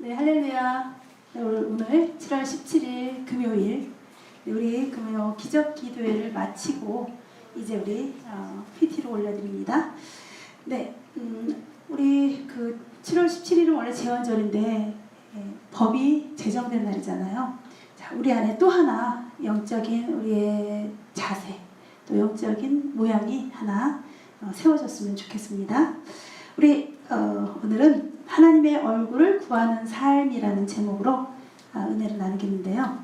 네, 할렐루야. 네, 오늘 7월 17일 금요일 우리 금요 기적 기도회를 마치고 이제 우리 PT로 올려드립니다. 네, 우리 그 7월 17일은 원래 제헌절인데 법이 제정된 날이잖아요. 자, 우리 안에 또 하나 영적인 우리의 자세, 또 영적인 모양이 하나 세워졌으면 좋겠습니다. 우리 오늘은 하나님의 얼굴을 구하는 삶이라는 제목으로 은혜를 나누겠는데요.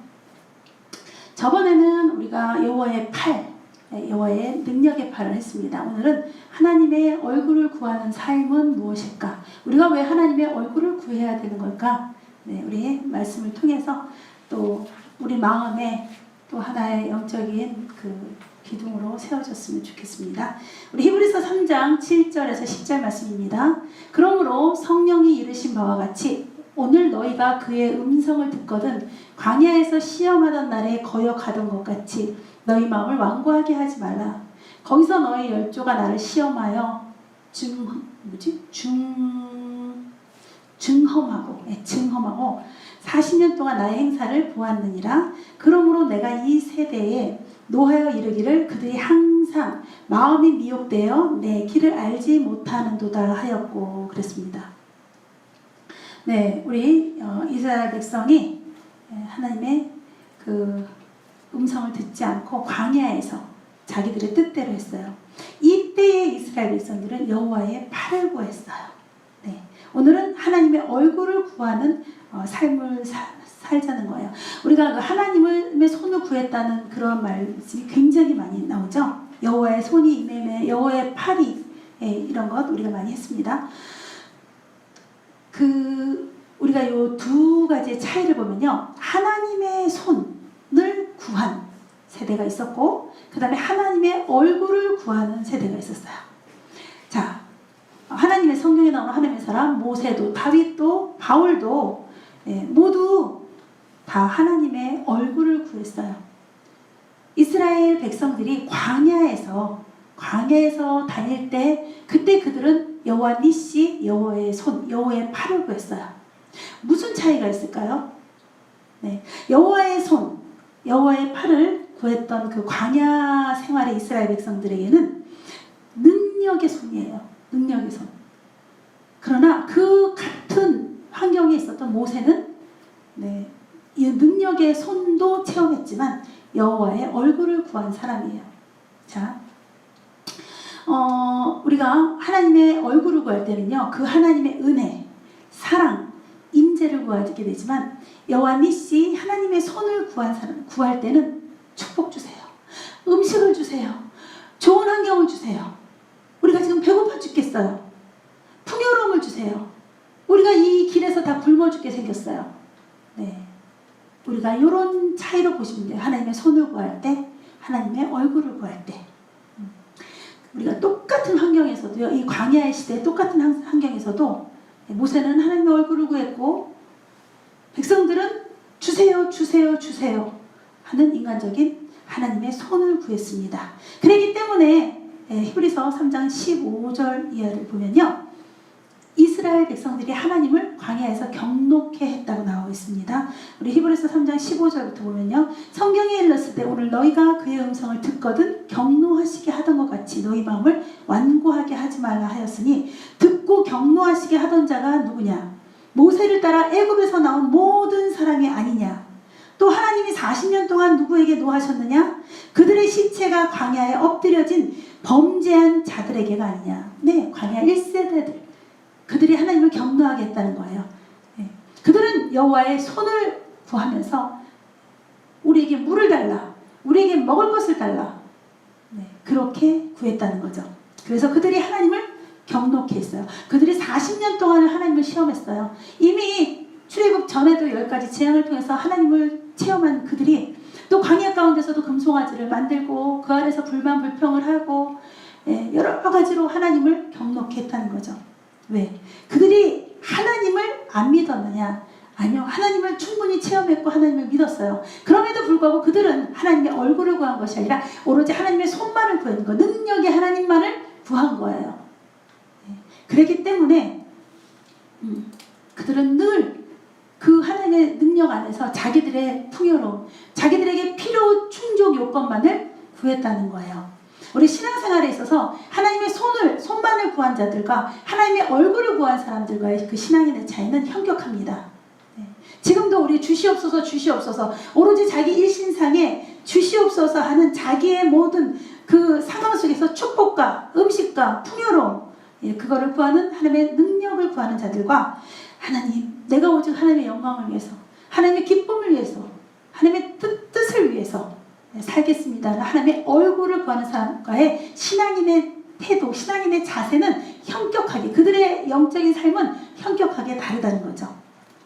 저번에는 우리가 여호와의 팔, 여호와의 능력의 팔을 했습니다. 오늘은 하나님의 얼굴을 구하는 삶은 무엇일까? 우리가 왜 하나님의 얼굴을 구해야 되는 걸까? 네, 우리 말씀을 통해서 또 우리 마음에 또 하나의 영적인 그 기둥으로 세워졌으면 좋겠습니다. 우리 히브리서 3장 7절에서 10절 말씀입니다. 그러므로 성령이 이르신 바와 같이 오늘 너희가 그의 음성을 듣거든 광야에서 시험하던 날에 거역하던 것 같이 너희 마음을 완고하게 하지 말라. 거기서 너희 열조가 나를 시험하여 증험하고 40년 동안 나의 행사를 보았느니라. 그러므로 내가 이 세대에 노하여 이르기를 그들이 항상 마음이 미혹되어 내 길을 알지 못하는도다 하였고 그랬습니다. 네, 우리 이스라엘 백성이 하나님의 그 음성을 듣지 않고 광야에서 자기들의 뜻대로 했어요. 이때의 이스라엘 백성들은 여호와의 팔을 구했어요. 네, 오늘은 하나님의 얼굴을 구하는 삶을 살자는 거예요. 우리가 하나님의 손을 구했다는 그런 말씀이 굉장히 많이 나오죠. 여호와의 손이 임하매 여호와의 팔이 이런 것 우리가 많이 했습니다. 우리가 요 두 가지의 차이를 보면요, 하나님의 손을 구한 세대가 있었고 그 다음에 하나님의 얼굴을 구하는 세대가 있었어요. 자, 하나님의 성경에 나오는 하나님의 사람 모세도 다윗도 바울도 모두 다 하나님의 얼굴을 구했어요. 이스라엘 백성들이 광야에서 다닐 때 그때 그들은 여호와 니시, 여호와의 손, 여호와의 팔을 구했어요. 무슨 차이가 있을까요? 네, 여호와의 손, 여호와의 팔을 구했던 그 광야 생활의 이스라엘 백성들에게는 능력의 손이에요. 능력의 손. 그러나 그 같은 환경에 있었던 모세는 이 능력의 손도 체험했지만 여호와의 얼굴을 구한 사람이에요. 자, 우리가 하나님의 얼굴을 구할 때는요, 그 하나님의 은혜, 사랑, 임재를 구하게 되지만 여호와 니시 하나님의 손을 구할 때는 축복 주세요. 음식을 주세요. 좋은 환경을 주세요. 우리가 지금 배고파 죽겠어요. 풍요로움을 주세요. 우리가 이 길에서 다 굶어 죽게 생겼어요. 네, 우리가 이런 차이로 보시면 돼요. 하나님의 손을 구할 때, 하나님의 얼굴을 구할 때. 우리가 똑같은 환경에서도요, 이 광야의 시대 똑같은 환경에서도 모세는 하나님의 얼굴을 구했고 백성들은 주세요 주세요 주세요 하는 인간적인 하나님의 손을 구했습니다. 그렇기 때문에 히브리서 3장 15절 이하를 보면요, 이스라엘 백성들이 하나님을 광야에서 경노케 했다고 나와 있습니다. 우리 히브리서 3장 15절부터 보면요, 성경에 일렀을 때 오늘 너희가 그의 음성을 듣거든 경노하시게 하던 것 같이 너희 마음을 완고하게 하지 말라 하였으니 듣고 경노하시게 하던 자가 누구냐? 모세를 따라 애굽에서 나온 모든 사람이 아니냐? 또 하나님이 40년 동안 누구에게 노하셨느냐? 그들의 시체가 광야에 엎드려진 범죄한 자들에게가 아니냐? 네, 광야 1세대들. 그들이 하나님을 경노하게 했다는 거예요. 네. 그들은 여호와의 손을 구하면서 우리에게 물을 달라, 우리에게 먹을 것을 달라, 그렇게 구했다는 거죠. 그래서 그들이 하나님을 경노케 했어요. 그들이 40년 동안을 하나님을 시험했어요. 이미 출애굽 전에도 10가지 재앙을 통해서 하나님을 체험한 그들이 또 광야 가운데서도 금송아지를 만들고 그 아래서 불만불평을 하고 여러 가지로 하나님을 경노케 했다는 거죠. 왜? 그들이 하나님을 안 믿었느냐? 아니요, 하나님을 충분히 체험했고 하나님을 믿었어요. 그럼에도 불구하고 그들은 하나님의 얼굴을 구한 것이 아니라 오로지 하나님의 손만을 구한 거, 능력의 하나님만을 구한 거예요. 그렇기 때문에 그들은 늘 하나님의 능력 안에서 자기들의 풍요로움, 자기들에게 필요 충족 요건만을 구했다는 거예요. 우리 신앙생활에 있어서 하나님의 손만을 구한 자들과 하나님의 얼굴을 구한 사람들과의 그 신앙인의 차이는 현격합니다. 지금도 우리 주시옵소서 주시옵소서 오로지 자기 일신상에 주시옵소서 하는 자기의 모든 그 상황 속에서 축복과 음식과 풍요로움, 그거를 구하는 하나님의 능력을 구하는 자들과 하나님, 내가 오직 하나님의 영광을 위해서, 하나님의 기쁨을 위해서, 하나님의 뜻을 위해서 살겠습니다. 하나님의 얼굴을 구하는 사람과의 신앙인의 태도, 신앙인의 자세는 현격하게, 그들의 영적인 삶은 현격하게 다르다는 거죠.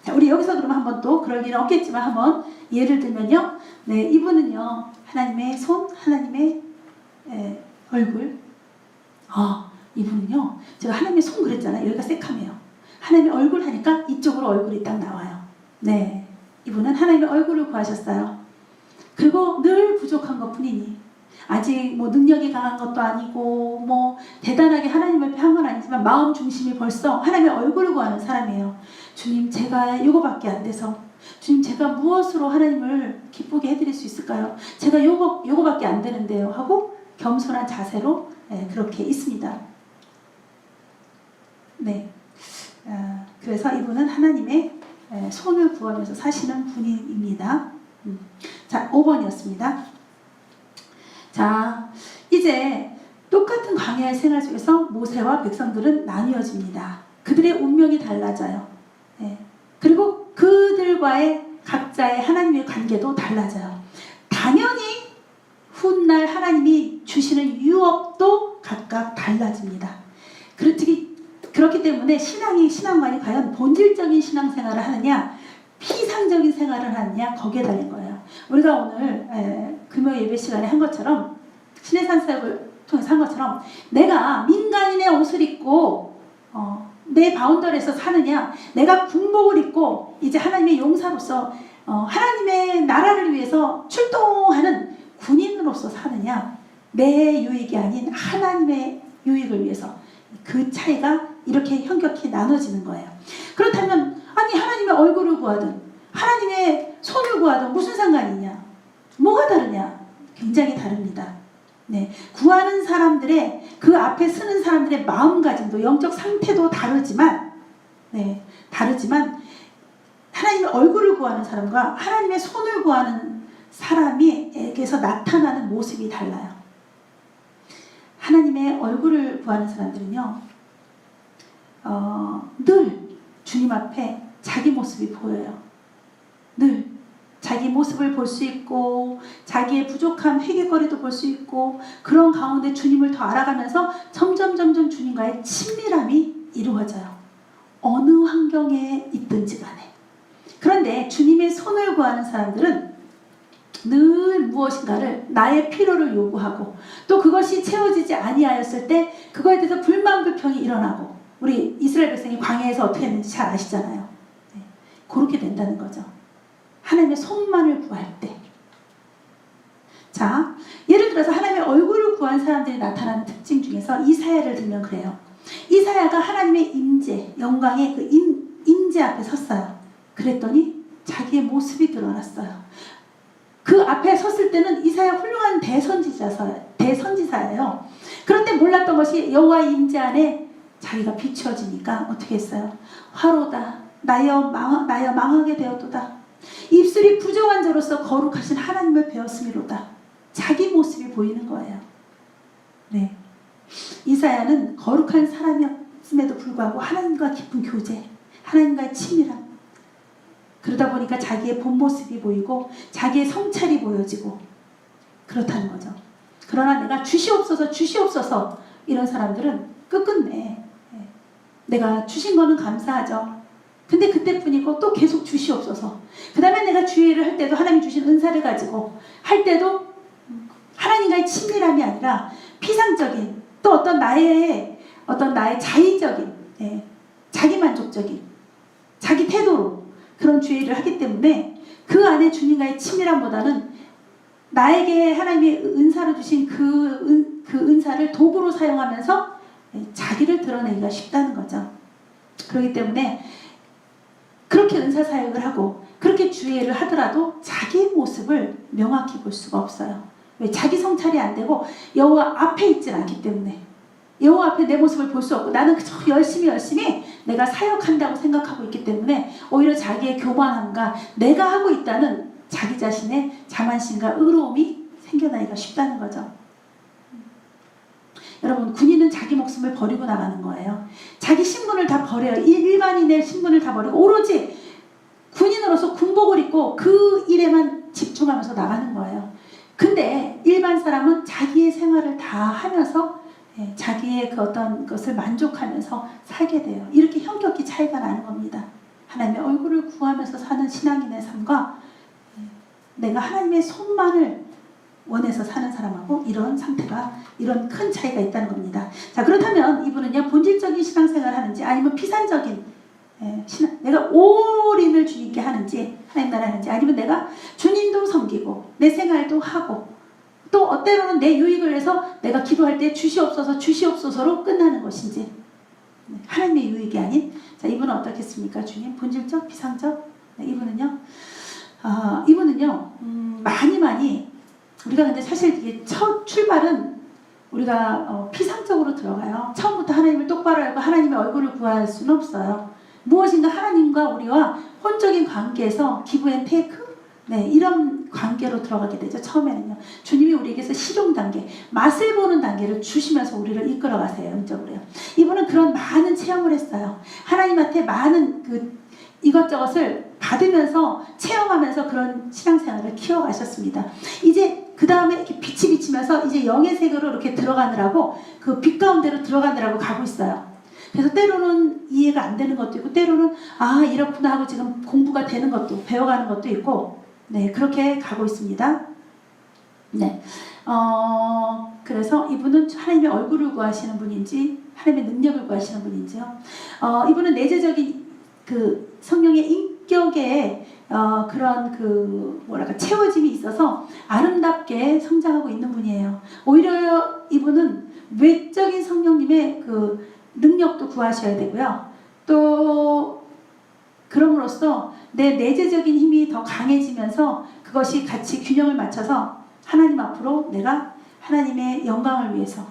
자, 우리 여기서 그러면 한번 또 그럴 일은 없겠지만 한번 예를 들면요. 네, 이분은요. 하나님의 손, 하나님의 얼굴. 이분은요. 제가 하나님의 손 그랬잖아요. 여기가 새카매요. 하나님의 얼굴 하니까 이쪽으로 얼굴이 딱 나와요. 네, 이분은 하나님의 얼굴을 구하셨어요. 그리고 늘 부족한 것 뿐이니 아직 뭐 능력이 강한 것도 아니고 뭐 대단하게 하나님 앞에 한 건 아니지만 마음 중심이 벌써 하나님의 얼굴을 구하는 사람이에요. 주님, 제가 이거밖에 안 돼서, 주님, 제가 무엇으로 하나님을 기쁘게 해드릴 수 있을까요? 제가 요거밖에 안 되는데요 하고 겸손한 자세로 그렇게 있습니다. 네, 그래서 이분은 하나님의 손을 구하면서 사시는 분입니다. 자, 5번이었습니다. 자, 이제 똑같은 광야의 생활 속에서 모세와 백성들은 나뉘어집니다. 그들의 운명이 달라져요. 그리고 그들과의 각자의 하나님의 관계도 달라져요. 당연히 훗날 하나님이 주시는 유업도 각각 달라집니다. 그렇기 때문에 신앙관이 과연 본질적인 신앙생활을 하느냐, 피상적인 생활을 하느냐, 거기에 달린 거예요. 우리가 오늘 금요 예배 시간에 한 것처럼, 신의 산사역을 통해서 한 것처럼, 내가 민간인의 옷을 입고 내 바운더리에서 사느냐, 내가 군복을 입고 이제 하나님의 용사로서 하나님의 나라를 위해서 출동하는 군인으로서 사느냐, 내 유익이 아닌 하나님의 유익을 위해서, 그 차이가 이렇게 현격히 나눠지는 거예요. 그렇다면 아니 하나님의 얼굴을 구하든 하나님의 손을 구하든 무슨 상관이냐? 뭐가 다르냐? 굉장히 다릅니다. 네, 구하는 사람들의 그 앞에 서는 사람들의 마음가짐도 영적 상태도 다르지만 하나님의 얼굴을 구하는 사람과 하나님의 손을 구하는 사람에게서 나타나는 모습이 달라요. 하나님의 얼굴을 구하는 사람들은요, 늘 주님 앞에 자기 모습이 보여요. 늘 자기 모습을 볼 수 있고 자기의 부족한 회개거리도 볼 수 있고 그런 가운데 주님을 더 알아가면서 점점 주님과의 친밀함이 이루어져요. 어느 환경에 있든지 간에. 그런데 주님의 손을 구하는 사람들은 늘 무엇인가를 나의 필요를 요구하고 또 그것이 채워지지 아니하였을 때 그거에 대해서 불만 불평이 일어나고, 우리 이스라엘 백성이 광야에서 어떻게 했는지 잘 아시잖아요. 네, 그렇게 된다는 거죠. 하나님의 손만을 구할 때. 자, 예를 들어서 하나님의 얼굴을 구한 사람들이 나타나는 특징 중에서 이사야를 들면 그래요. 이사야가 하나님의 임재, 영광의 그 임재 앞에 섰어요. 그랬더니 자기의 모습이 드러났어요. 그 앞에 섰을 때는 이사야 훌륭한 대선지자예요. 그런데 몰랐던 것이 여호와의 임재 안에 자기가 비추어지니까 어떻게 했어요? 화로다. 나여 망하게 되었도다. 입술이 부정한 자로서 거룩하신 하나님을 배웠음이로다. 자기 모습이 보이는 거예요. 네, 이사야는 거룩한 사람이었음에도 불구하고 하나님과 깊은 교제, 하나님과의 친밀함, 그러다 보니까 자기의 본 모습이 보이고 자기의 성찰이 보여지고 그렇다는 거죠. 그러나 내가 주시옵소서 이런 사람들은 끝끝내 내가 주신 거는 감사하죠. 근데 그때뿐이고 또 계속 주시옵소서. 그 다음에 내가 주의를 할 때도 하나님 주신 은사를 가지고 할 때도 하나님과의 친밀함이 아니라 피상적인, 또 어떤 나의 자의적인, 자기만족적인 자기 태도로 그런 주의를 하기 때문에 그 안에 주님과의 친밀함보다는 나에게 하나님이 은사를 주신 그 은사를 도구로 사용하면서 자기를 드러내기가 쉽다는 거죠. 그렇기 때문에 그렇게 은사 사역을 하고 그렇게 주의를 하더라도 자기의 모습을 명확히 볼 수가 없어요. 왜? 자기 성찰이 안 되고 여호와 앞에 있질 않기 때문에. 여호와 앞에 내 모습을 볼 수 없고 나는 그저 열심히 내가 사역한다고 생각하고 있기 때문에 오히려 자기의 교만함과 내가 하고 있다는 자기 자신의 자만심과 의로움이 생겨나기가 쉽다는 거죠. 여러분, 군인은 자기 목숨을 버리고 나가는 거예요. 자기 신분을 다 버려요. 일반인의 신분을 다 버리고 오로지 군인으로서 군복을 입고 그 일에만 집중하면서 나가는 거예요. 근데 일반 사람은 자기의 생활을 다 하면서 자기의 그 어떤 것을 만족하면서 살게 돼요. 이렇게 현격히 차이가 나는 겁니다. 하나님의 얼굴을 구하면서 사는 신앙인의 삶과 내가 하나님의 손만을 원해서 사는 사람하고 이런 상태가, 이런 큰 차이가 있다는 겁니다. 자, 그렇다면 이분은요, 본질적인 신앙생활을 하는지 아니면 피산적인 내가 올인을 주님께 하는지, 하나님 나라 하는지, 아니면 내가 주님도 섬기고 내 생활도 하고 또 어때로는 내 유익을 위해서 내가 기도할 때 주시옵소서로 끝나는 것인지, 하나님의 유익이 아닌, 자, 이분은 어떻겠습니까? 주님, 본질적, 피상적? 이분은요, 많이 우리가 근데 사실 이게 첫 출발은 우리가 피상적으로 들어가요. 처음부터 하나님을 똑바로 알고 하나님의 얼굴을 구할 수는 없어요. 무엇인가 하나님과 우리와 혼적인 관계에서 기브 앤 테이크, 이런 관계로 들어가게 되죠. 처음에는요, 주님이 우리에게서 실용 단계, 맛을 보는 단계를 주시면서 우리를 이끌어 가세요. 영적으로요. 이분은 그런 많은 체험을 했어요. 하나님한테 많은 이것저것을 받으면서 체험하면서 그런 신앙생활을 키워가셨습니다. 이제 그 다음에 이렇게 빛이 비치면서 이제 영의 세계로 이렇게 들어가느라고, 그 빛 가운데로 들어가느라고 가고 있어요. 그래서 때로는 이해가 안 되는 것도 있고, 때로는 이렇구나 하고 지금 공부가 되는 것도, 배워가는 것도 있고, 그렇게 가고 있습니다. 그래서 이분은 하나님의 얼굴을 구하시는 분인지 하나님의 능력을 구하시는 분인지요. 이분은 내재적인 그 성령의 인격에 그런 채워짐이 있어서 아름답게 성장하고 있는 분이에요. 오히려 이분은 외적인 성령님의 그 능력도 구하셔야 되고요. 또 그럼으로써 내 내재적인 힘이 더 강해지면서 그것이 같이 균형을 맞춰서 하나님 앞으로 내가 하나님의 영광을 위해서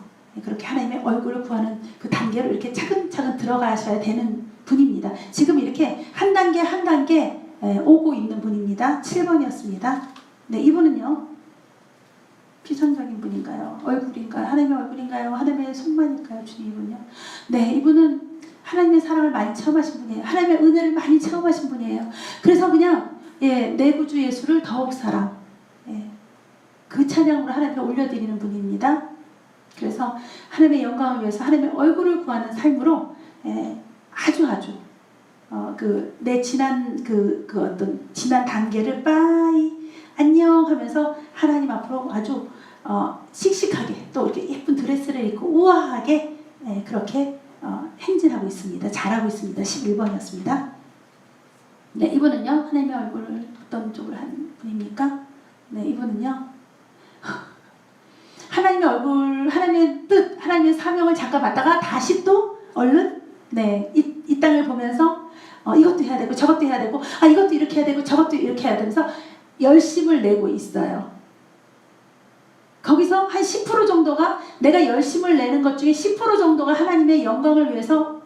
그렇게 하나님의 얼굴을 구하는 그 단계로 이렇게 차근차근 들어가셔야 되는 분입니다. 지금 이렇게 한 단계 한 단계 오고 있는 분입니다. 7번이었습니다. 이분은요, 피상적인 분인가요? 얼굴인가요? 하나님의 얼굴인가요? 하나님의 손만일까요? 주님은요? 이분은 하나님의 사랑을 많이 체험하신 분이에요. 하나님의 은혜를 많이 체험하신 분이에요. 그래서 그냥 내 구주 예수를 더욱 사랑, 그 찬양으로 하나님 앞에 올려드리는 분입니다. 그래서 하나님의 영광을 위해서 하나님의 얼굴을 구하는 삶으로 아주 내 지난 어떤 지난 단계를 빠이 안녕 하면서 하나님 앞으로 아주 씩씩하게 또 이렇게 예쁜 드레스를 입고 우아하게 그렇게 행진하고 있습니다. 잘하고 있습니다. 11번이었습니다. 이분은요, 하나님의 얼굴을 어떤 쪽으로 한 분입니까? 이분은요, 하나님의 얼굴, 하나님의 뜻, 하나님의 사명을 잠깐 봤다가 다시 또 얼른 이 땅을 보면서 이것도 해야 되고 저것도 해야 되고 이것도 이렇게 해야 되고 저것도 이렇게 해야 되면서 열심을 내고 있어요. 거기서 한 10% 정도가, 내가 열심을 내는 것 중에 10% 정도가 하나님의 영광을 위해서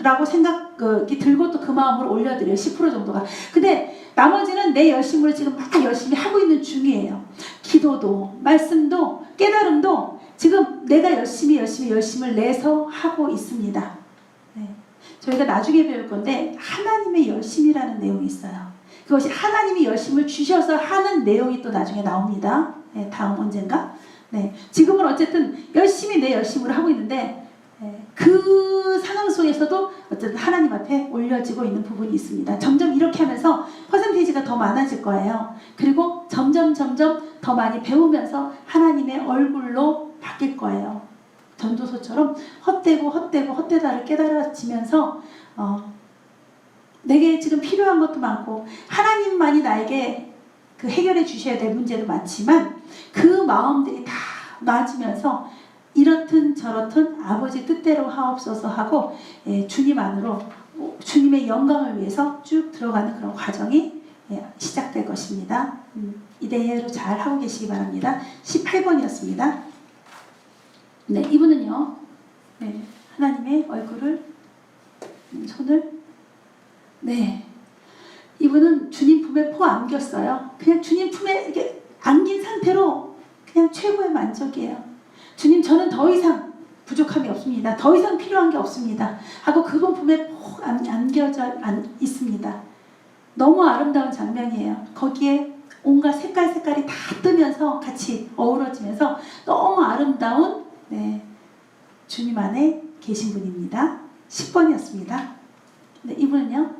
라고 생각이 들고 또 그 마음으로 올려드려요. 10% 정도가. 근데 나머지는 내 열심으로 지금 막 열심히 하고 있는 중이에요. 기도도, 말씀도, 깨달음도 지금 내가 열심을 내서 하고 있습니다. 저희가 나중에 배울 건데 하나님의 열심이라는 내용이 있어요. 그것이 하나님이 열심을 주셔서 하는 내용이 또 나중에 나옵니다. 다음 언젠가. 지금은 어쨌든 열심히 내 열심으로 하고 있는데 그 상황 속에서도 어쨌든 하나님 앞에 올려지고 있는 부분이 있습니다. 점점 이렇게 하면서 퍼센테이지가 더 많아질 거예요. 그리고 점점 더 많이 배우면서 하나님의 얼굴로 바뀔 거예요. 전도서처럼 헛되다를 깨달아지면서 내게 지금 필요한 것도 많고 하나님만이 나에게 그 해결해 주셔야 될 문제도 많지만 그 마음들이 다 나아지면서 이렇든 저렇든 아버지 뜻대로 하옵소서 하고 주님 안으로 주님의 영광을 위해서 쭉 들어가는 그런 과정이 시작될 것입니다. 이대로 잘 하고 계시기 바랍니다. 18번이었습니다. 네, 이분은요, 네, 하나님의 얼굴을, 손을, 네, 이분은 주님 품에 안겼어요. 그냥 주님 품에 이렇게 안긴 상태로 그냥 최고의 만족이에요. 주님, 저는 더 이상 부족함이 없습니다. 더 이상 필요한 게 없습니다. 하고 그분 품에 안겨져 있습니다. 너무 아름다운 장면이에요. 거기에 온갖 색깔이 다 뜨면서 같이 어우러지면서 너무 아름다운, 네, 주님 안에 계신 분입니다. 10번이었습니다. 네, 이분은요,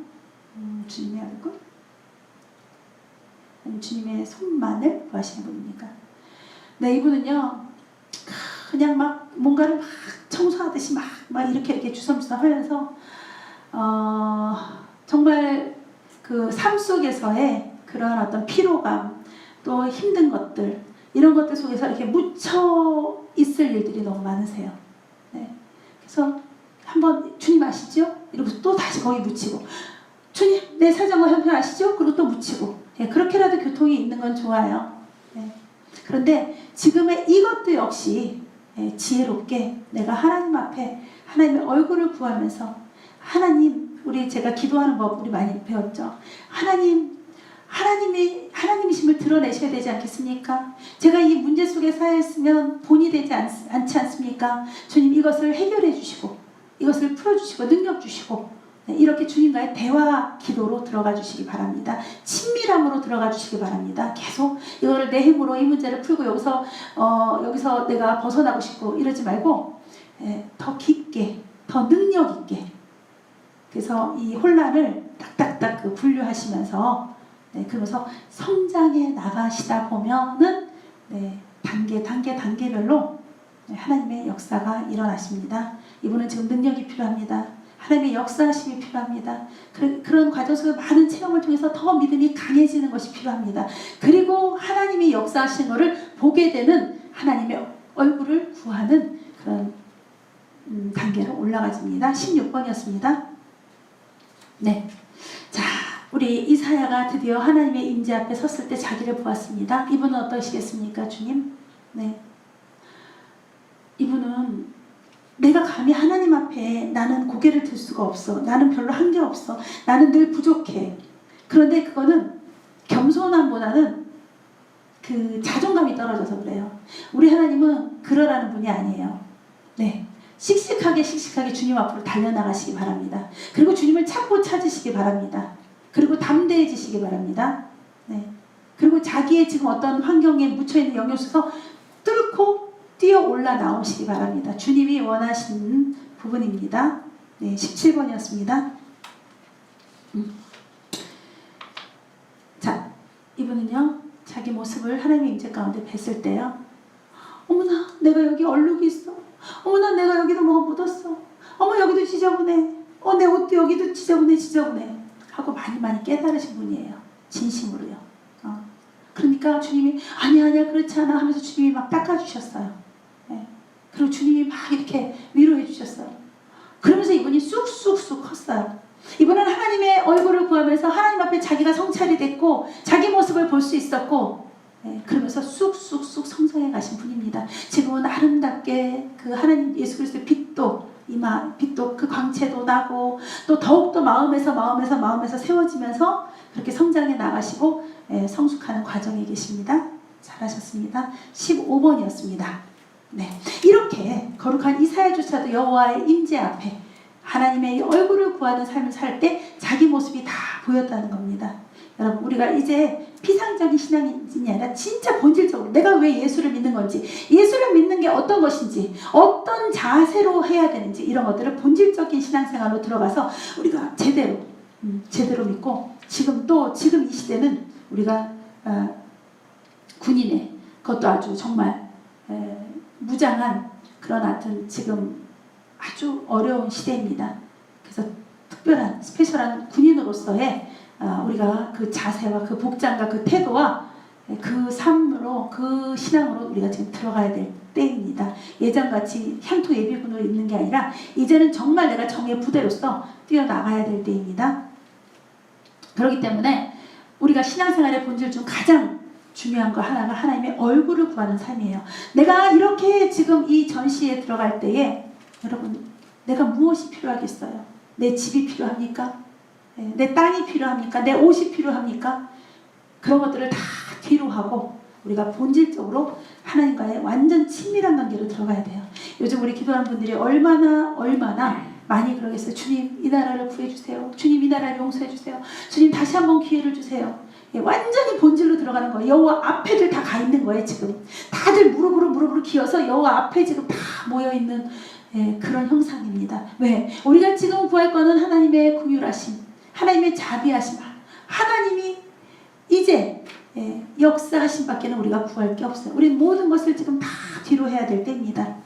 주님의 얼굴? 주님의 손만을 구하시는 분입니까? 네, 이분은요, 그냥 막 뭔가를 막 청소하듯이 막 이렇게 주섬주섬 하면서, 정말 그 삶 속에서의 그런 어떤 피로감, 또 힘든 것들, 이런 것들 속에서 이렇게 묻혀 있을 일들이 너무 많으세요. 네. 그래서 한번 주님 아시죠? 이러고 또 다시 거기 묻히고, 주님 내 사정과 형편 아시죠? 그리고 또 묻히고. 네, 그렇게라도 교통이 있는 건 좋아요. 네. 그런데 지금의 이것도 역시 지혜롭게 내가 하나님 앞에 하나님의 얼굴을 구하면서, 하나님, 제가 기도하는 법 우리 많이 배웠죠. 하나님이심을 드러내셔야 되지 않겠습니까? 제가 이 문제 속에 쌓여 있으면 본이 되지 않지 않습니까? 주님, 이것을 해결해 주시고, 이것을 풀어주시고, 능력 주시고, 네, 이렇게 주님과의 대화 기도로 들어가 주시기 바랍니다. 친밀함으로 들어가 주시기 바랍니다. 계속 이거를 내 힘으로 이 문제를 풀고 여기서 내가 벗어나고 싶고 이러지 말고, 더 깊게, 더 능력 있게, 그래서 이 혼란을 딱딱딱 분류하시면서, 네, 그러면서 성장해 나가시다 보면은, 네, 단계별로 하나님의 역사가 일어나십니다. 이분은 지금 능력이 필요합니다. 하나님의 역사하심이 필요합니다. 그런 과정 속에 많은 체험을 통해서 더 믿음이 강해지는 것이 필요합니다. 그리고 하나님이 역사하시는 것을 보게 되는, 하나님의 얼굴을 구하는 그런 단계로 올라가집니다. 16번이었습니다. 네, 자, 우리 이사야가 드디어 하나님의 임재 앞에 섰을 때 자기를 보았습니다. 이분은 어떠시겠습니까, 주님? 네, 이분은 내가 감히 하나님 앞에 나는 고개를 들 수가 없어. 나는 별로 한 게 없어. 나는 늘 부족해. 그런데 그거는 겸손함보다는 그 자존감이 떨어져서 그래요. 우리 하나님은 그러라는 분이 아니에요. 네, 씩씩하게 주님 앞으로 달려나가시기 바랍니다. 그리고 주님을 찾으시기 바랍니다. 그리고 담대해지시기 바랍니다. 네, 그리고 자기의 지금 어떤 환경에 묻혀있는 영역 속에서 뚫고 뛰어 올라 나오시기 바랍니다. 주님이 원하시는 부분입니다. 네, 17번이었습니다. 자, 이분은요, 자기 모습을 하나님의 임재 가운데 뵀을 때요, 어머나, 내가 여기 얼룩이 있어. 어머나, 내가 여기도 뭐가 묻었어. 어머, 여기도 지저분해. 내 옷도 여기도 지저분해. 하고 많이 깨달으신 분이에요. 진심으로요. 그러니까 주님이 아니야 그렇지 않아 하면서 주님이 막 닦아주셨어요. 네. 그리고 주님이 막 이렇게 위로해 주셨어요. 그러면서 이분이 쑥쑥 컸어요. 이분은 하나님의 얼굴을 구하면서 하나님 앞에 자기가 성찰이 됐고 자기 모습을 볼 수 있었고, 네, 그러면서 쑥쑥 성장해 가신 분입니다. 지금은 아름답게 그 하나님 예수 그리스도의 빛도 그 광채도 나고, 또 더욱더 마음에서 세워지면서 그렇게 성장해 나가시고, 성숙하는 과정에 계십니다. 잘하셨습니다. 15번이었습니다. 네, 이렇게 거룩한 이사야조차도 여호와의 임재 앞에 하나님의 얼굴을 구하는 삶을 살 때 자기 모습이 다 보였다는 겁니다. 여러분, 우리가 이제 피상적인 신앙이 아니라 진짜 본질적으로 내가 왜 예수를 믿는 건지, 예수를 믿는 게 어떤 것인지, 어떤 자세로 해야 되는지, 이런 것들을 본질적인 신앙생활로 들어가서 우리가 제대로 믿고, 지금 이 시대는 우리가 군인의, 그것도 아주 정말 무장한 그런 하여튼 지금 아주 어려운 시대입니다. 그래서 특별한 스페셜한 군인으로서의 우리가 그 자세와 그 복장과 그 태도와 그 삶으로, 그 신앙으로 우리가 지금 들어가야 될 때입니다. 예전같이 향토 예비군으로 있는 게 아니라 이제는 정말 내가 정의 부대로서 뛰어나가야 될 때입니다. 그렇기 때문에 우리가 신앙생활의 본질 중 가장 중요한 거 하나가 하나님의 얼굴을 구하는 삶이에요. 내가 이렇게 지금 이 전시에 들어갈 때에 여러분, 내가 무엇이 필요하겠어요? 내 집이 필요합니까? 내 땅이 필요합니까? 내 옷이 필요합니까? 그런 것들을 다 뒤로 하고 우리가 본질적으로 하나님과의 완전 친밀한 관계로 들어가야 돼요. 요즘 우리 기도하는 분들이 얼마나 많이 그러겠어요. 주님, 이 나라를 구해주세요. 주님, 이 나라를 용서해주세요. 주님, 다시 한번 기회를 주세요. 완전히 본질로 들어가는 거예요. 여호와 앞에들 다 가 있는 거예요. 지금 다들 무릎으로 기어서 여호와 앞에 지금 다 모여있는 그런 형상입니다. 왜? 우리가 지금 구할 거는 하나님의 긍휼하심, 하나님의 자비하심, 하나님이 이제 역사하심 밖에는 우리가 구할 게 없어요. 우리 모든 것을 지금 다 뒤로 해야 될 때입니다.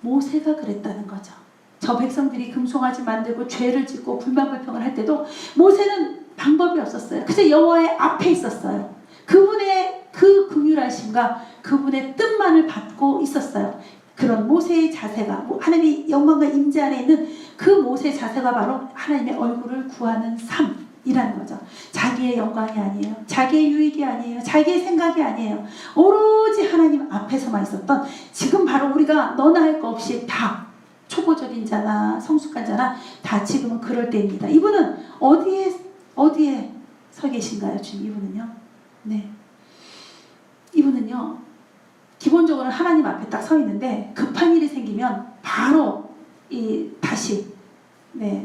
모세가 그랬다는 거죠. 저 백성들이 금송아지 만들고 죄를 짓고 불만불평을 할 때도 모세는 방법이 없었어요. 그저 여호와의 앞에 있었어요. 그분의 그 긍휼하심과 그분의 뜻만을 받고 있었어요. 그런 모세의 자세가, 하나님의 영광과 임재 안에 있는 그 모세의 자세가 바로 하나님의 얼굴을 구하는 삶이라는 거죠. 자기의 영광이 아니에요. 자기의 유익이 아니에요. 자기의 생각이 아니에요. 오로지 하나님 앞에서만 있었던, 지금 바로 우리가 너나 할 거 없이 다 초보적인 자나 성숙한 자나 다 지금은 그럴 때입니다. 이분은 어디에 서 계신가요? 주님, 이분은요? 네. 이분은요, 기본적으로 하나님 앞에 딱 서 있는데 급한 일이 생기면 바로 다시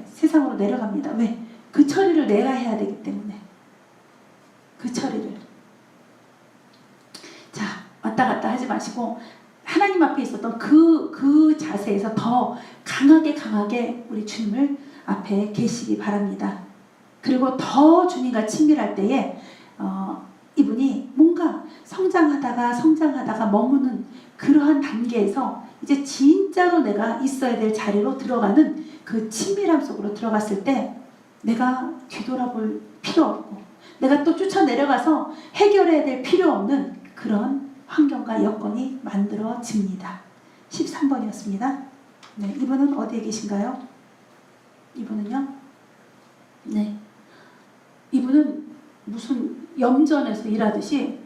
세상으로 내려갑니다. 왜? 그 처리를 내가 해야 되기 때문에. 그 처리를. 자, 왔다 갔다 하지 마시고 하나님 앞에 있었던 그 자세에서 더 강하게 우리 주님을 앞에 계시기 바랍니다. 그리고 더 주님과 친밀할 때에 이분이 뭔가 성장하다가 머무는 그러한 단계에서 이제 진짜로 내가 있어야 될 자리로 들어가는 그 친밀함 속으로 들어갔을 때 내가 뒤돌아볼 필요 없고 내가 또 쫓아내려가서 해결해야 될 필요 없는 그런 환경과 여건이 만들어집니다. 13번이었습니다. 네, 이분은 어디에 계신가요? 이분은요? 네, 이분은 무슨 염전에서 일하듯이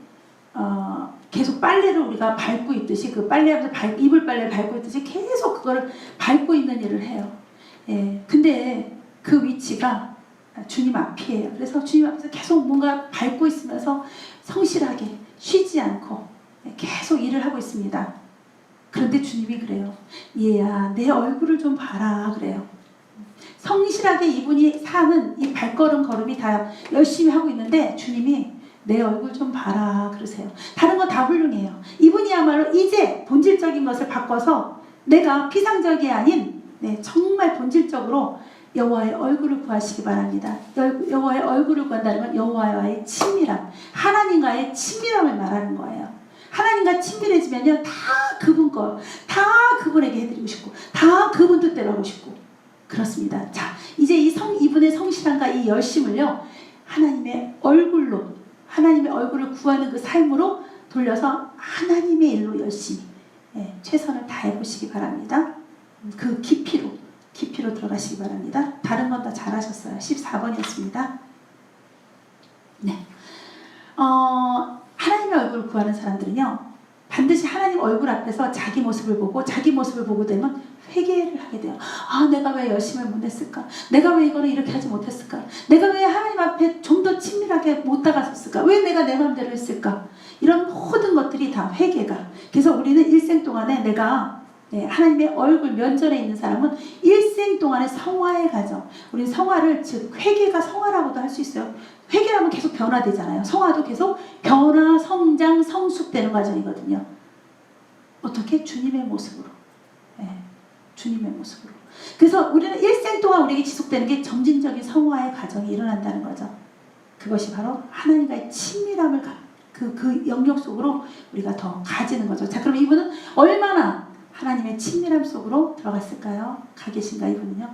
계속 빨래를 우리가 밟고 있듯이 그 빨래하면서 이불 빨래를 밟고 있듯이 계속 그거를 밟고 있는 일을 해요. 근데 그 위치가 주님 앞이에요. 그래서 주님 앞에서 계속 뭔가 밟고 있으면서 성실하게 쉬지 않고 계속 일을 하고 있습니다. 그런데 주님이 그래요. 얘야, 내 얼굴을 좀 봐라 그래요. 성실하게 이분이 사는 이 걸음이 다 열심히 하고 있는데 주님이 내 얼굴 좀 봐라 그러세요. 다른 거 다 훌륭해요. 이분이야말로 이제 본질적인 것을 바꿔서 내가 피상적이 아닌 정말 본질적으로 여호와의 얼굴을 구하시기 바랍니다. 여호와의 얼굴을 구한다는 건 여호와와의 친밀함, 하나님과의 친밀함을 말하는 거예요. 하나님과 친밀해지면요, 다 그분 거, 다 그분에게 해드리고 싶고, 다 그분 뜻대로 하고 싶고, 그렇습니다. 자, 이제 이분의 성실함과 이 열심을요, 하나님의 얼굴을 구하는 그 삶으로 돌려서 하나님의 일로 열심히 최선을 다해 보시기 바랍니다. 그 깊이로 들어가시기 바랍니다. 다른 건 다 잘하셨어요. 14번이었습니다. 네. 하나님의 얼굴을 구하는 사람들은요, 반드시 하나님 얼굴 앞에서 자기 모습을 보고 되면 회개를 하게 돼요. 내가 왜 열심을 못했을까? 내가 왜 이거를 이렇게 하지 못했을까? 내가 왜 하나님 앞에 좀 더 친밀하게 못 다가섰을까? 왜 내가 내 마음대로 했을까? 이런 모든 것들이 다 회개가. 그래서 우리는 일생 동안에 내가 하나님의 얼굴 면전에 있는 사람은 일생 동안의 성화의 과정. 우리는 성화를, 즉 회개가 성화라고도 할 수 있어요. 회개하면 계속 변화되잖아요. 성화도 계속 변화, 성장, 성숙되는 과정이거든요. 어떻게? 주님의 모습으로. 주님의 모습으로. 그래서 우리는 일생 동안 우리에게 지속되는 게 점진적인 성화의 과정이 일어난다는 거죠. 그것이 바로 하나님과의 친밀함을 그 영역 속으로 우리가 더 가지는 거죠. 자, 그럼 이분은 얼마나 하나님의 친밀함 속으로 들어갔을까요? 가 계신가, 이분은요?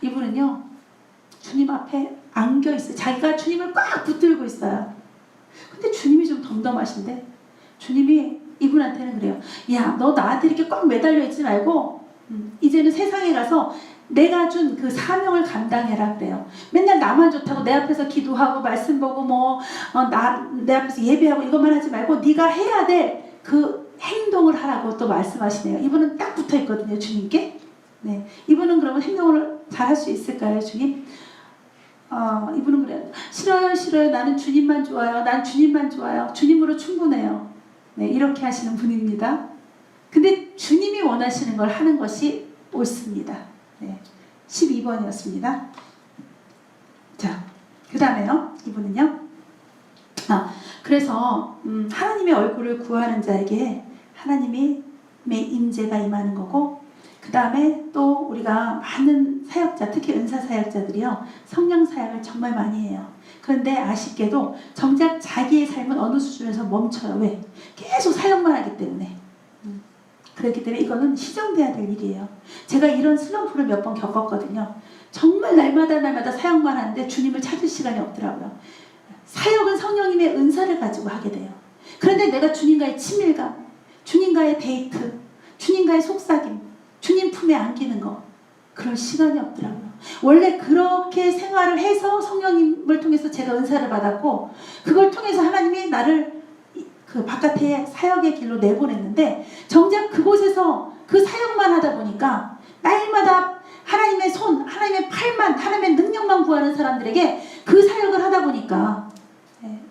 이분은요, 주님 앞에 안겨 있어요. 자기가 주님을 꽉 붙들고 있어요. 근데 주님이 좀 덤덤하신데, 주님이 이분한테는 그래요. 야, 너 나한테 이렇게 꽉 매달려 있지 말고, 이제는 세상에 가서 내가 준 그 사명을 감당해라 그래요. 맨날 나만 좋다고 내 앞에서 기도하고 말씀 보고 내 앞에서 예배하고 이것만 하지 말고 네가 해야 될 그 행동을 하라고 또 말씀하시네요. 이분은 딱 붙어 있거든요, 주님께. 네, 이분은 그러면 행동을 잘 할 수 있을까요, 주님? 이분은 그래요. 싫어요. 나는 주님만 좋아요. 난 주님만 좋아요. 주님으로 충분해요. 네, 이렇게 하시는 분입니다. 근데 주님이 원하시는 걸 하는 것이 옳습니다. 네, 12번이었습니다. 자, 그 다음에요. 이분은요. 그래서 하나님의 얼굴을 구하는 자에게 하나님의 임재가 임하는 거고, 그 다음에 또 우리가 많은 사역자, 특히 은사 사역자들이요, 성령 사역을 정말 많이 해요. 그런데 아쉽게도 정작 자기의 삶은 어느 수준에서 멈춰요. 왜? 계속 사역만 하기 때문에. 그렇기 때문에 이거는 시정돼야 될 일이에요. 제가 이런 슬럼프를 몇 번 겪었거든요. 정말 날마다 사역만 하는데 주님을 찾을 시간이 없더라고요. 사역은 성령님의 은사를 가지고 하게 돼요. 그런데 내가 주님과의 친밀감, 주님과의 데이트, 주님과의 속삭임, 주님 품에 안기는 거, 그럴 시간이 없더라고요. 원래 그렇게 생활을 해서 성령님을 통해서 제가 은사를 받았고, 그걸 통해서 하나님이 나를 그 바깥에 사역의 길로 내보냈는데, 정작 그곳에서 그 사역만 하다 보니까 날마다 하나님의 손, 하나님의 팔만, 하나님의 능력만 구하는 사람들에게 그 사역을 하다 보니까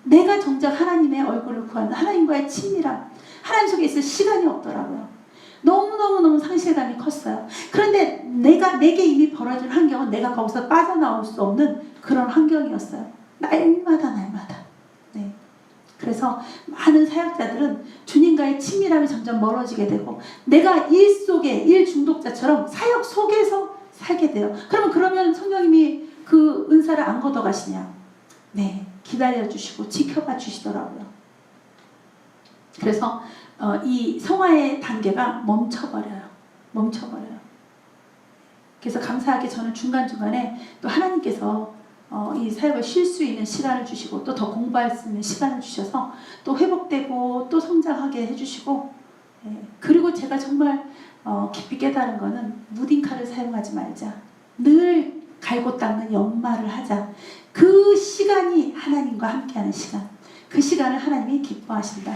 내가 정작 하나님의 얼굴을 구하는, 하나님과의 친밀함, 하나님 속에 있을 시간이 없더라고요. 너무너무 상실감이 컸어요. 그런데 내게 이미 벌어진 환경은 내가 거기서 빠져나올 수 없는 그런 환경이었어요. 날마다. 네. 그래서 많은 사역자들은 주님과의 친밀함이 점점 멀어지게 되고, 내가 일 중독자처럼 사역 속에서 살게 돼요. 그러면 성령님이 그 은사를 안 걷어가시냐? 네, 기다려주시고 지켜봐 주시더라고요. 그래서 이 성화의 단계가 멈춰버려요. 그래서 감사하게 저는 중간중간에 또 하나님께서 이 사역을 쉴 수 있는 시간을 주시고, 또 더 공부할 수 있는 시간을 주셔서 또 회복되고 또 성장하게 해주시고, 그리고 제가 정말 깊이 깨달은 거는, 무딘카를 사용하지 말자, 늘 갈고 닦는 연말을 하자. 그 시간이 하나님과 함께하는 시간, 그 시간을 하나님이 기뻐하신다.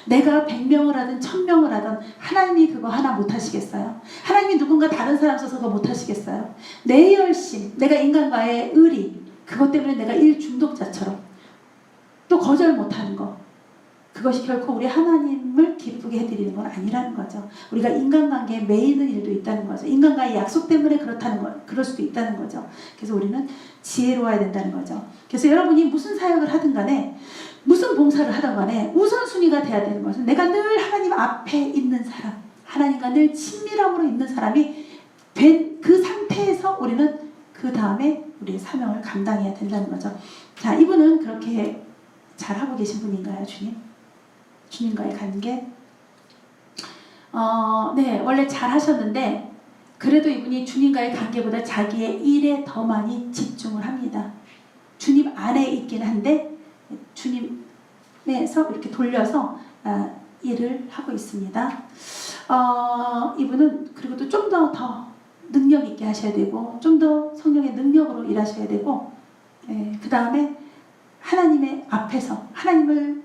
내가 100명을 하든 1000명을 하든 하나님이 그거 하나 못하시겠어요? 하나님이 누군가 다른 사람 써서 그거 못하시겠어요? 내 열심, 내가 인간과의 의리, 그것 때문에 내가 일 중독자처럼 또 거절 못하는 거, 그것이 결코 우리 하나님을 기쁘게 해드리는 건 아니라는 거죠. 우리가 인간관계에 매이는 일도 있다는 거죠. 인간과의 약속 때문에 그럴 수도 있다는 거죠. 그래서 우리는 지혜로워야 된다는 거죠. 그래서 여러분이 무슨 사역을 하든 간에, 무슨 봉사를 하든 간에 우선순위가 돼야 되는 것은, 내가 늘 하나님 앞에 있는 사람, 하나님과 늘 친밀함으로 있는 사람이 된 그 상태에서 우리는 그 다음에 우리의 사명을 감당해야 된다는 거죠. 자, 이분은 그렇게 잘하고 계신 분인가요, 주님? 주님과의 관계? 네, 원래 잘하셨는데 그래도 이분이 주님과의 관계보다 자기의 일에 더 많이 집중을 합니다. 주님 안에 있긴 한데 주님에서 이렇게 돌려서 일을 하고 있습니다. 이분은 그리고 또 좀 더 능력 있게 하셔야 되고, 좀 더 성령의 능력으로 일하셔야 되고, 그 다음에 하나님의 앞에서 하나님을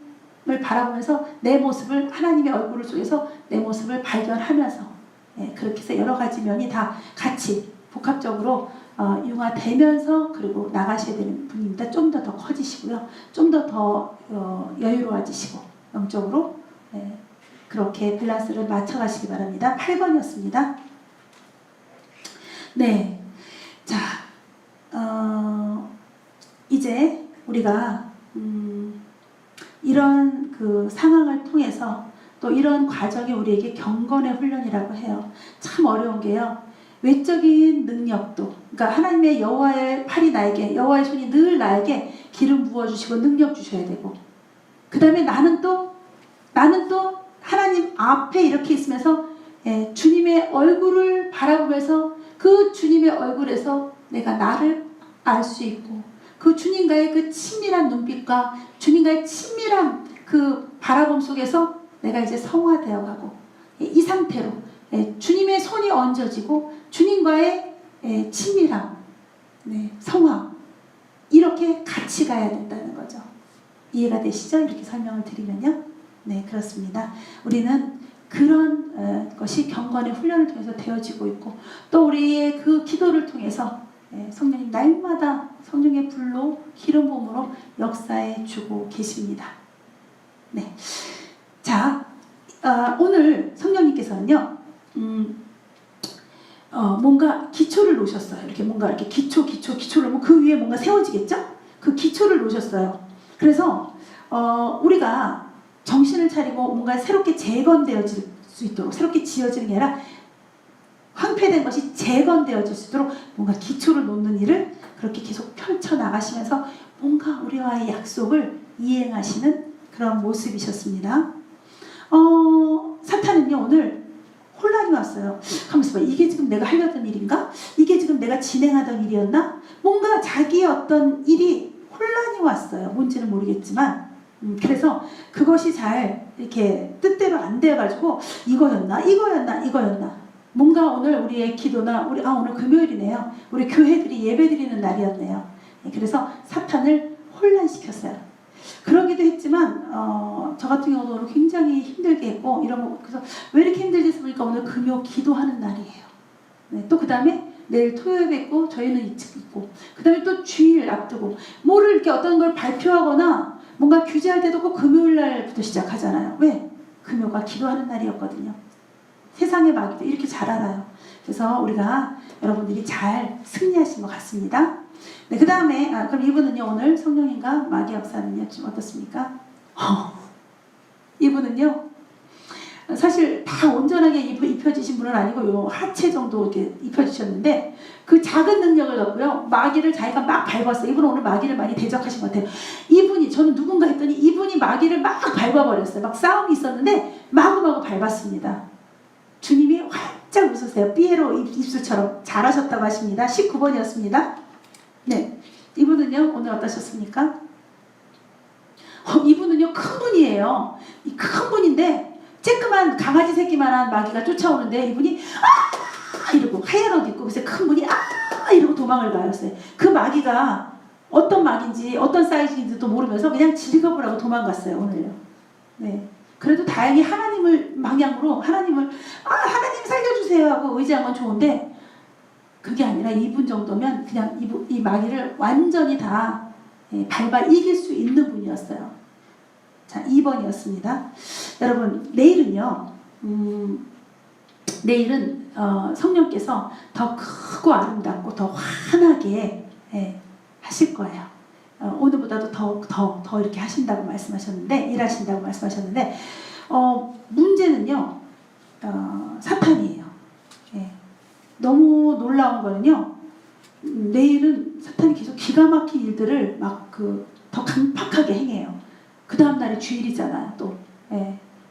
바라보면서 내 모습을, 하나님의 얼굴을 속에서 내 모습을 발견하면서, 그렇게 해서 여러 가지 면이 다 같이 복합적으로 융화되면서 그리고 나가셔야 되는 분입니다. 좀 더 커지시고요. 좀 더 여유로워지시고, 영적으로 그렇게 밸런스를 맞춰가시기 바랍니다. 8번이었습니다. 네, 자, 이제 우리가 이런 그 상황을 통해서 또 이런 과정이 우리에게 경건의 훈련이라고 해요. 참 어려운 게요, 외적인 능력도, 그러니까 하나님의 여호와의 팔이 나에게, 여호와의 손이 늘 나에게 기름 부어주시고 능력 주셔야 되고, 그 다음에 나는 또 하나님 앞에 이렇게 있으면서 주님의 얼굴을 바라보면서 그 주님의 얼굴에서 내가 나를 알 수 있고, 그 주님과의 그 친밀한 눈빛과 주님과의 친밀한 그 바라봄 속에서 내가 이제 성화되어 가고, 이 상태로 주님의 손이 얹어지고 주님과의 친밀함, 성화 이렇게 같이 가야 된다는 거죠. 이해가 되시죠? 이렇게 설명을 드리면요. 네, 그렇습니다. 우리는 그런 것이 경건의 훈련을 통해서 되어지고 있고 또 우리의 그 기도를 통해서 성령님 날마다 성령의 불로 기름 부음으로 역사해 주고 계십니다. 네, 자 오늘 성령님께서는요 뭔가 기초를 놓으셨어요. 이렇게 뭔가 이렇게 기초를 놓으면 그 위에 뭔가 세워지겠죠? 그 기초를 놓으셨어요. 그래서 우리가 정신을 차리고 뭔가 새롭게 재건되어질 수 있도록 새롭게 지어지는 게 아니라 황폐된 것이 재건되어질 수 있도록 뭔가 기초를 놓는 일을 그렇게 계속 펼쳐나가시면서 뭔가 우리와의 약속을 이행하시는 그런 모습이셨습니다. 사탄은요 오늘 혼란이 왔어요. 가만있어 봐. 이게 지금 내가 하려던 일인가? 이게 지금 내가 진행하던 일이었나? 뭔가 자기의 어떤 일이 혼란이 왔어요. 뭔지는 모르겠지만 그래서 그것이 잘 이렇게 뜻대로 안 돼가지고 이거였나 뭔가 오늘 우리의 기도나 오늘 금요일이네요. 우리 교회들이 예배드리는 날이었네요. 그래서 사탄을 혼란시켰어요. 그러기도 했지만 저 같은 경우도 오늘 굉장히 힘들게 했고 이런 거 그래서 왜 이렇게 힘들지 했습니까? 오늘 금요 기도하는 날이에요. 네, 또 그 다음에 내일 토요일 뵙고 저희는 이측 있고 그 다음에 또 주일 앞두고 뭐를 이렇게 어떤 걸 발표하거나 뭔가 규제할 때도 꼭 금요일 날부터 시작하잖아요. 왜? 금요가 기도하는 날이었거든요. 세상의 마귀도 이렇게 잘 알아요. 그래서 우리가 여러분들이 잘 승리하신 것 같습니다. 네, 그 다음에 그럼 이분은요 오늘 성령님과 마귀 역사는요 좀 어떻습니까? 이분은요 사실 다 온전하게 입혀지신 분은 아니고 요 하체 정도 이렇게 입혀주셨는데 그 작은 능력을 갖고요 마귀를 자기가 막 밟았어요. 이분은 오늘 마귀를 많이 대적하신 것 같아요. 이분이 저는 누군가 했더니 이분이 마귀를 막 밟아버렸어요. 막 싸움이 있었는데 마구마구 밟았습니다. 주님이 활짝 웃으세요. 삐에로 입술처럼 잘하셨다고 하십니다. 19번이었습니다. 네, 이분은요 오늘 어떠셨습니까? 이분은요 큰 분이에요. 이 큰 분인데 쬐끄만 강아지 새끼만한 마귀가 쫓아오는데 이분이 이러고 하얀 옷 입고 그래서 큰 분이 이러고 도망을 가였어요. 그 마귀가 어떤 마귀인지 어떤 사이즈인지도 모르면서 그냥 즐겁을 하고 도망갔어요. 오늘요. 네. 그래도 다행히 하나님을 방향으로 하나님 살려주세요 하고 의지한 건 좋은데 그게 아니라 이분 정도면 그냥 이 마귀를 완전히 다 밟아 이길 수 있는 분이었어요. 자, 2번이었습니다. 여러분 내일은요 내일은 성령께서 더 크고 아름답고 더 환하게 하실 거예요. 오늘보다도 더 이렇게 하신다고 말씀하셨는데 일하신다고 말씀하셨는데 문제는요 사탄이에요. 너무 놀라운 거는요 내일은 사탄이 계속 기가 막힌 일들을 막 더 강팍하게 행해요. 그 다음날이 주일이잖아요. 또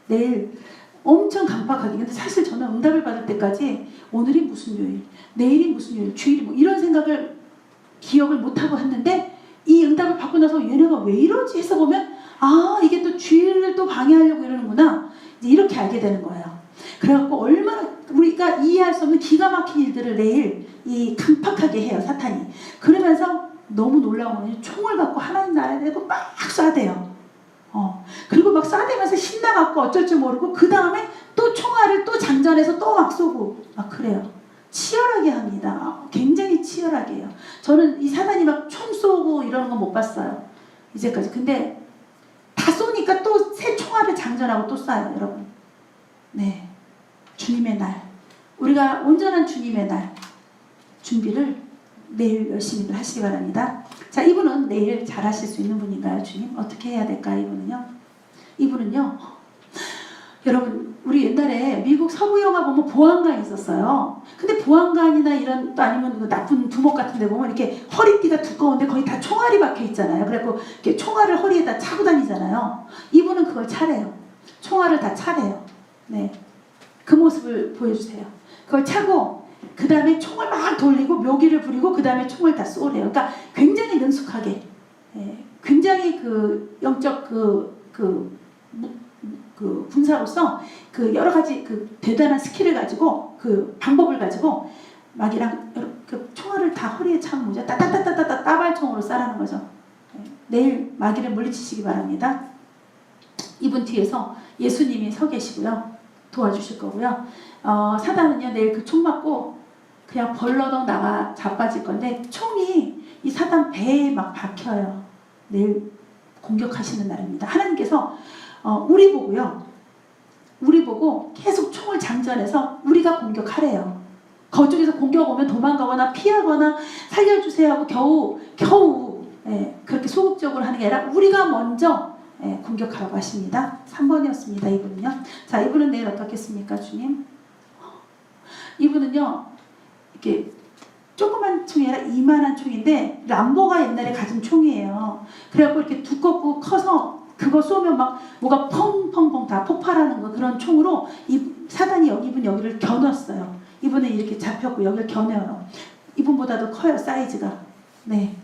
내일 엄청 강팍하게. 근데 사실 저는 응답을 받을 때까지 오늘이 무슨 요일, 내일이 무슨 요일, 주일이 뭐 이런 생각을 기억을 못하고 했는데 이 응답을 받고 나서 얘네가 왜 이러지 해서 보면 이게 또 주일을 또 방해하려고 이러는구나 이제 이렇게 알게 되는 거예요. 그래갖고 얼마나 우리가 이해할 수 없는 기가 막힌 일들을 내일 이 강팍하게 해요 사탄이. 그러면서 너무 놀라운 건 총을 갖고 하나님 나라에 대고 막 쏴대요. 그리고 막 쏴대면서 신나갖고 어쩔 줄 모르고 그 다음에 또 총알을 또 장전해서 또 막 쏘고 막 그래요. 치열하게 합니다. 굉장히 치열하게 해요. 저는 이 사단이 막 총 쏘고 이러는 거 못 봤어요. 이제까지. 근데 다 쏘니까 또 새 총알을 장전하고 또 쏴요. 여러분. 네, 주님의 날. 우리가 온전한 주님의 날 준비를 내일 열심히 하시기 바랍니다. 자, 이분은 내일 잘 하실 수 있는 분인가요? 주님? 어떻게 해야 될까요? 이분은요 여러분 우리 옛날에 미국 서부 영화 보면 보안관이 있었어요. 근데 보안관이나 이런 또 아니면 그 나쁜 두목 같은 데 보면 이렇게 허리띠가 두꺼운데 거기 다 총알이 박혀 있잖아요. 그래갖고 이렇게 총알을 허리에다 차고 다니잖아요. 이분은 그걸 차래요. 총알을 다 차래요. 네, 그 모습을 보여주세요. 그걸 차고 그 다음에 총을 막 돌리고 묘기를 부리고 그 다음에 총을 다 쏘래요. 그러니까 굉장히 능숙하게, 굉장히 그 영적 그 군사로서 그 여러 가지 그 대단한 스킬을 가지고 그 방법을 가지고 막이랑 그 총알을 다 허리에 차는 거죠. 따따따따따 따발총으로 쏴라는 거죠. 내일 마귀를 물리치시기 바랍니다. 이분 뒤에서 예수님이 서 계시고요. 도와주실 거고요. 사단은요 내일 그 총 맞고 그냥 벌러덩 나가 자빠질 건데 총이 이 사단 배에 막 박혀요. 내일 공격하시는 날입니다. 하나님께서 우리 보고 계속 총을 장전해서 우리가 공격하래요. 거쪽에서 공격 오면 도망가거나 피하거나 살려주세요 하고 겨우 그렇게 소극적으로 하는 게 아니라 우리가 먼저 공격하라고 하십니다. 3번이었습니다. 이분은요. 자, 이분은 내일 어떻겠습니까, 주님? 이분은요, 이렇게 조그만 총이 아니라 이만한 총인데 람보가 옛날에 가진 총이에요. 그래갖고 이렇게 두껍고 커서 그거 쏘면 막 뭐가 펑펑펑 다 폭발하는 거 그런 총으로 사단이 이분 여기를 겨눴어요. 이분은 이렇게 잡혔고 여기를 겨내요. 이분보다도 커요, 사이즈가. 네.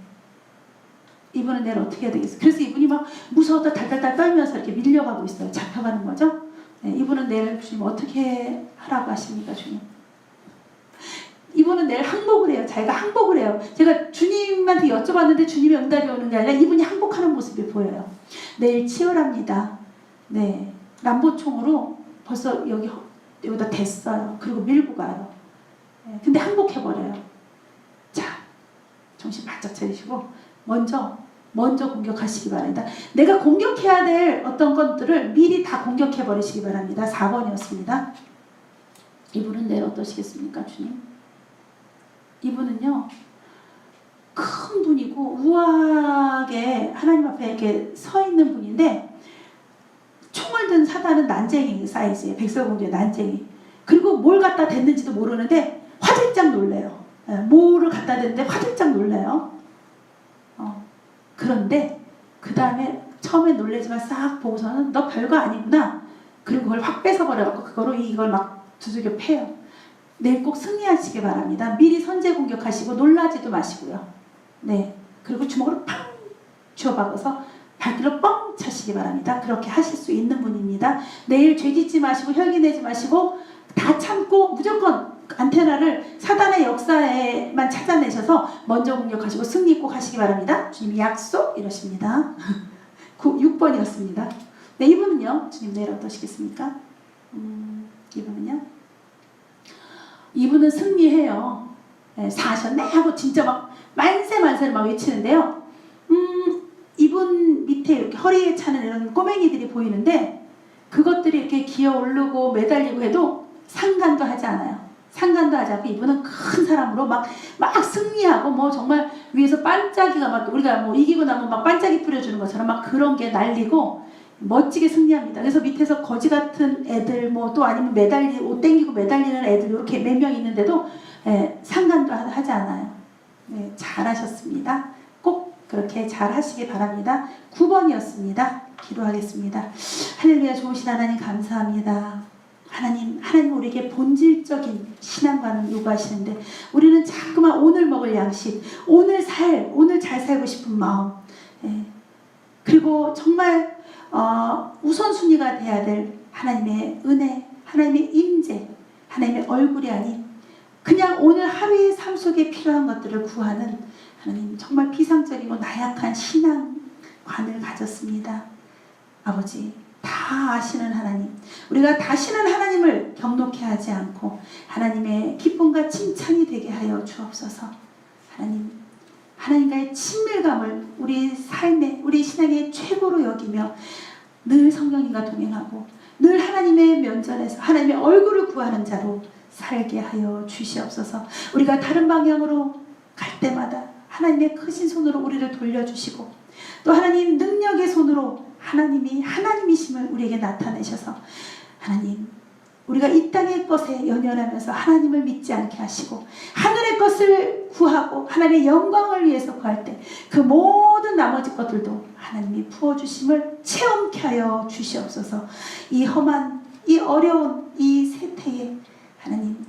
이분은 내일 어떻게 해야 되겠어요? 그래서 이분이 막 무서워서 달달달 떨면서 이렇게 밀려가고 있어요. 잡혀가는 거죠. 네, 이분은 내일 주님 어떻게 하라고 하십니까, 주님? 이분은 내일 항복을 해요. 자기가 항복을 해요. 제가 주님한테 여쭤봤는데 주님의 응답이 오는 게 아니라 이분이 항복하는 모습이 보여요. 내일 치열합니다. 네, 람보총으로 벌써 여기다 댔어요. 그리고 밀고 가요. 네, 근데 항복해버려요. 자, 정신 바짝 차리시고 먼저 공격하시기 바랍니다. 내가 공격해야 될 어떤 것들을 미리 다 공격해버리시기 바랍니다. 4번이었습니다. 이분은 내일 어떠시겠습니까, 주님? 이분은요, 큰 분이고 우아하게 하나님 앞에 이렇게 서 있는 분인데 총을 든 사단은 난쟁이 사이즈예요. 백설공주의 난쟁이. 그리고 뭘 갖다 댔는지도 모르는데 화들짝 놀래요. 뭐를 갖다 댔는데 화들짝 놀래요. 그런데 그 다음에 처음에 놀래지만 싹 보고서는 너 별거 아니구나. 그리고 그걸 확 뺏어버려갖고 그거로 이걸 막 두들겨 패요. 내일 꼭 승리하시기 바랍니다. 미리 선제 공격하시고 놀라지도 마시고요. 네, 그리고 주먹으로 팡 쥐어박아서 발길로 뻥 차시기 바랍니다. 그렇게 하실 수 있는 분입니다. 내일 죄짓지 마시고 혈기 내지 마시고 다 참고 무조건 안테나를 사단의 역사에만 찾아내셔서 먼저 공격하시고 승리 꼭 하시기 바랍니다. 주님이 약속 이러십니다. 6번이었습니다. 네, 이분은요. 주님 내일 어떠시겠습니까? 이분은 승리해요. 네, 사셨네 하고 진짜 막 만세를 막 외치는데요. 이분 밑에 이렇게 허리에 차는 이런 꼬맹이들이 보이는데 그것들이 이렇게 기어오르고 매달리고 해도 상관도 하지 않아요. 상관도 하지 않고 이분은 큰 사람으로 막 승리하고 뭐 정말 위에서 반짝이가 막 우리가 뭐 이기고 나면 막 반짝이 뿌려주는 것처럼 막 그런 게 날리고 멋지게 승리합니다. 그래서 밑에서 거지 같은 애들 뭐 또 아니면 옷 땡기고 매달리는 애들 이렇게 몇 명 있는데도 상관도 하지 않아요. 네, 잘하셨습니다. 꼭 그렇게 잘 하시기 바랍니다. 9번이었습니다. 기도하겠습니다. 할렐루야. 좋으신 하나님 감사합니다. 하나님 우리에게 본질적인 신앙관을 요구하시는데 우리는 자꾸만 오늘 먹을 양식, 오늘 잘 살고 싶은 마음, 그리고 정말 우선순위가 돼야 될 하나님의 은혜, 하나님의 임재, 하나님의 얼굴이 아닌 그냥 오늘 하루의 삶 속에 필요한 것들을 구하는 하나님 정말 비상적이고 나약한 신앙관을 가졌습니다. 아버지 다 아시는 하나님, 우리가 다시는 하나님을 경록해 하지 않고 하나님의 기쁨과 칭찬이 되게 하여 주옵소서. 하나님과의 친밀감을 우리 삶의 우리 신앙의 최고로 여기며 늘 성령님과 동행하고 늘 하나님의 면전에서 하나님의 얼굴을 구하는 자로 살게 하여 주시옵소서. 우리가 다른 방향으로 갈 때마다 하나님의 크신 손으로 우리를 돌려주시고 또 하나님 능력의 손으로 하나님이심을 우리에게 나타내셔서 하나님 우리가 이 땅의 것에 연연하면서 하나님을 믿지 않게 하시고 하늘의 것을 구하고 하나님의 영광을 위해서 구할 때 그 모든 나머지 것들도 하나님이 부어주심을 체험케 하여 주시옵소서. 이 험한 이 어려운 이 세태에 하나님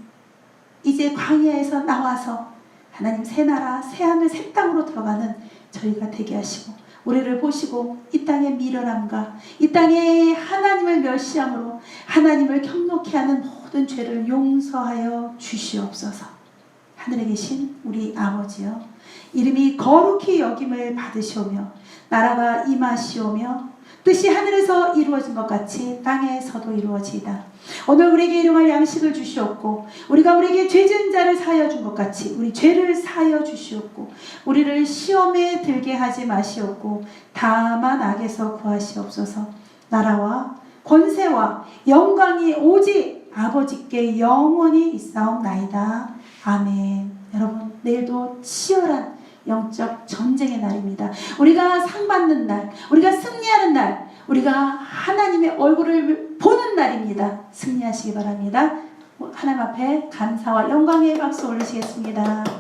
이제 광야에서 나와서 하나님 새 나라 새 하늘 새 땅으로 들어가는 저희가 되게 하시고 우리를 보시고 이 땅의 미련함과 이 땅의 하나님을 멸시함으로 하나님을 경록케 하는 모든 죄를 용서하여 주시옵소서. 하늘에 계신 우리 아버지여, 이름이 거룩히 여김을 받으시오며 나라가 임하시오며 뜻이 하늘에서 이루어진 것 같이 땅에서도 이루어지이다. 오늘 우리에게 일용할 양식을 주시옵고 우리가 우리에게 죄진 자를 사하여 준 것 같이 우리 죄를 사하여 주시옵고 우리를 시험에 들게 하지 마시옵고 다만 악에서 구하시옵소서. 나라와 권세와 영광이 오직 아버지께 영원히 있사옵나이다. 아멘. 여러분, 내일도 치열한 영적 전쟁의 날입니다. 우리가 상 받는 날, 우리가 승리하는 날, 우리가 하나님의 얼굴을 보는 날입니다. 승리하시기 바랍니다. 하나님 앞에 감사와 영광의 박수 올리시겠습니다.